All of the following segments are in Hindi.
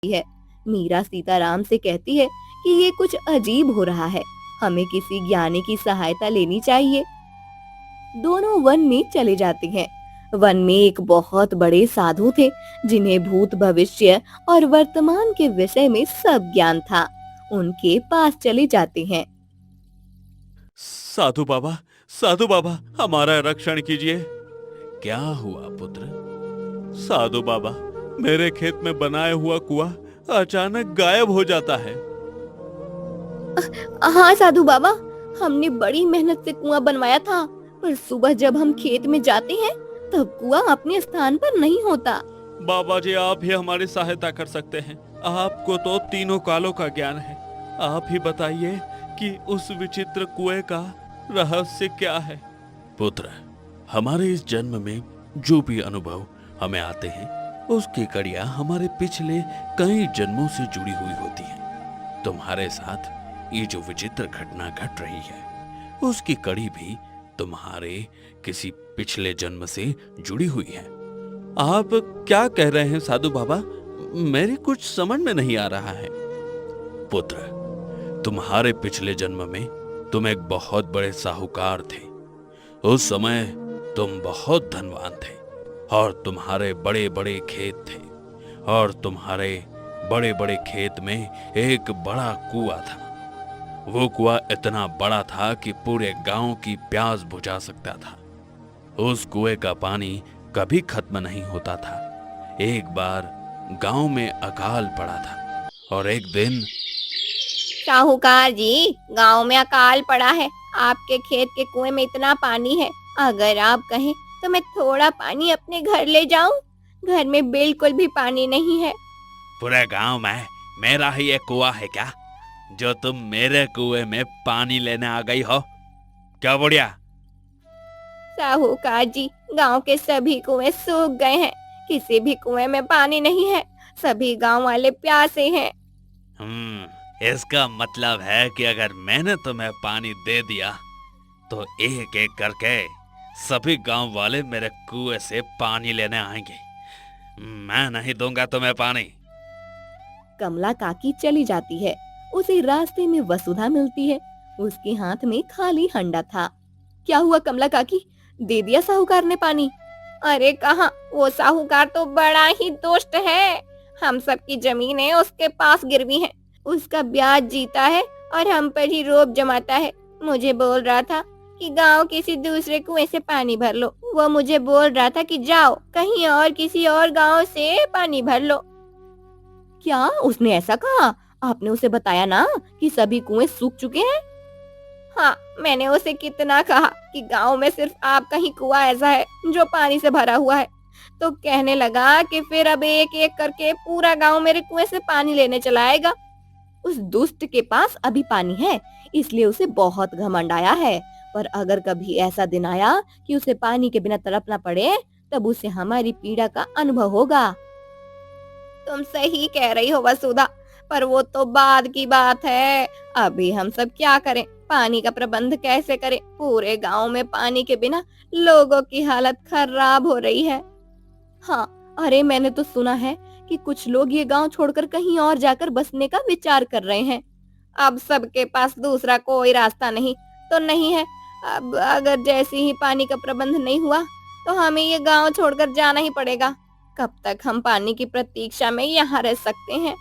है। मीरा सीताराम से कहती है कि ये कुछ अजीब हो रहा है, हमें किसी ज्ञानी की सहायता लेनी चाहिए। दोनों वन में चले जाते हैं। वन में एक बहुत बड़े साधु थे, जिन्हें भूत भविष्य और वर्तमान के विषय में सब ज्ञान था। उनके पास चले जाते हैं। साधु बाबा, साधु बाबा, हमारा रक्षण कीजिए। क्या हुआ पुत्र? साधु बाबा, मेरे खेत में बनाया हुआ कुआं अचानक गायब हो जाता है। हाँ साधु बाबा, हमने बड़ी मेहनत से कुआं बनवाया था, पर सुबह जब हम खेत में जाते हैं तब कुआं अपने स्थान पर नहीं होता। बाबा जी, आप ही हमारी सहायता कर सकते हैं। आपको तो तीनों कालों का ज्ञान है। आप ही बताइए कि उस विचित्र कुएं का रहस्य क्या है। पुत्र, हमारे इस जन्म में जो भी अनुभव हमें आते हैं, उसकी कड़ियां हमारे पिछले कई जन्मों से जुड़ी हुई होती हैं। तुम्हारे साथ ये जो विचित्र घटना घट रही है, उसकी कड़ी भी तुम्हारे किसी पिछले जन्म से जुड़ी हुई है। आप क्या कह रहे हैं साधु बाबा? मेरी कुछ समझ में नहीं आ रहा है। पुत्र, तुम्हारे पिछले जन्म में तुम एक बहुत बड़े साहूकार थे। उस समय तुम बहुत धनवान थे और तुम्हारे बड़े बड़े खेत थे, और तुम्हारे बड़े बड़े खेत में एक बड़ा कुआं था। वो कुआं इतना बड़ा था कि पूरे गांव की प्यास बुझा सकता था। उस कुएं का पानी कभी खत्म नहीं होता था। एक बार गांव में अकाल पड़ा था और एक दिन। साहूकार जी, गांव में अकाल पड़ा है। आपके खेत के कुएं में इतना पानी है, अगर आप कहें तो मैं थोड़ा पानी अपने घर ले जाऊं। घर में बिल्कुल भी पानी नहीं है। पूरे गांव में मेरा ही एक कुआं है क्या, जो तुम मेरे कुएं में पानी लेने आ गई हो? क्या बुढ़िया? साहूकार जी, गांव के सभी कुएं सूख गए हैं। किसी भी कुएं में पानी नहीं है। सभी गांव वाले प्यासे हैं। इसका मतलब है कि अगर मैंने तुम्हें पानी दे दिया तो एक एक करके सभी गांव वाले मेरे कुएं से पानी लेने आएंगे। मैं नहीं दूंगा तुम्हें पानी। कमला काकी चली जाती है। उसे रास्ते में वसुधा मिलती है। उसके हाथ में खाली हंडा था। क्या हुआ कमला काकी, दे दिया साहूकार ने पानी? अरे कहाँ, वो साहूकार तो बड़ा ही दुष्ट है। हम सबकी जमीनें उसके पास गिरवी हैं। उसका ब्याज जीता है और हम पर ही रोब जमाता है। मुझे बोल रहा था कि गांव किसी दूसरे कुएं से पानी भर लो। वो मुझे बोल रहा था कि जाओ कहीं और किसी और गांव से पानी भर लो। क्या उसने ऐसा कहा? आपने उसे बताया ना कि सभी कुएं सूख चुके हैं? हाँ, मैंने उसे कितना कहा कि गांव में सिर्फ आपका ही कुआं ऐसा है जो पानी से भरा हुआ है। तो कहने लगा कि फिर अब एक एक करके पूरा गांव मेरे कुएं से पानी लेने चला आएगा। उस दुष्ट के पास अभी पानी है, इसलिए उसे बहुत घमंड आया है। पर अगर कभी ऐसा दिन आया कि उसे पानी के बिना तड़पना पड़े, तब उसे हमारी पीड़ा का अनुभव होगा। तुम सही कह रही हो वसुधा, पर वो तो बाद की बात है। अभी हम सब क्या करें? पानी का प्रबंध कैसे करें? पूरे गांव में पानी के बिना लोगों की हालत खराब हो रही है। हाँ, अरे मैंने तो सुना है कि कुछ लोग ये गांव छोड़कर कहीं और जाकर बसने का विचार कर रहे हैं। अब सबके पास दूसरा कोई रास्ता नहीं तो नहीं है। अब अगर जैसे ही पानी का प्रबंध नहीं हुआ तो हमें ये गांव छोड़कर जाना ही पड़ेगा। कब तक हम पानी की प्रतीक्षा में यहाँ रह सकते हैं?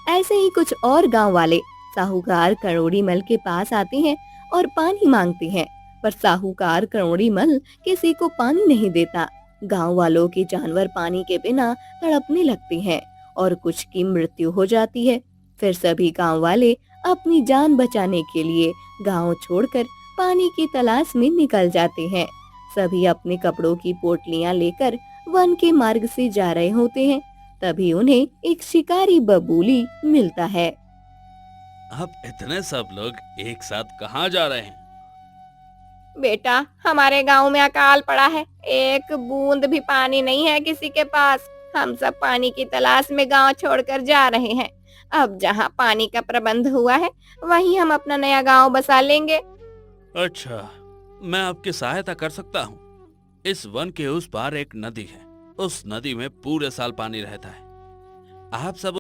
ऐसे ही कुछ और गांव वाले साहूकार करोड़ी मल के पास आते हैं और पानी मांगते हैं, पर साहूकार करोड़ी मल किसी को पानी नहीं देता। गांव वालों के जानवर पानी के बिना तड़पने लगते हैं और कुछ की मृत्यु हो जाती है। फिर सभी गांव वाले अपनी जान बचाने के लिए गांव छोड़कर पानी की तलाश में निकल जाते हैं। सभी अपने कपड़ों की पोटलियां लेकर वन के मार्ग से जा रहे होते हैं। तभी उन्हें एक शिकारी बबूली मिलता है। अब इतने सब लोग एक साथ कहाँ जा रहे हैं? बेटा, हमारे गांव में अकाल पड़ा है। एक बूंद भी पानी नहीं है किसी के पास। हम सब पानी की तलाश में गांव छोड़कर जा रहे हैं। अब जहां पानी का प्रबंध हुआ है, वहीं हम अपना नया गांव बसा लेंगे। अच्छा, मैं आपकी सहायता कर सकता हूँ। इस वन के उस पार एक नदी है। उस नदी में पूरे साल पानी रहता है। आप सब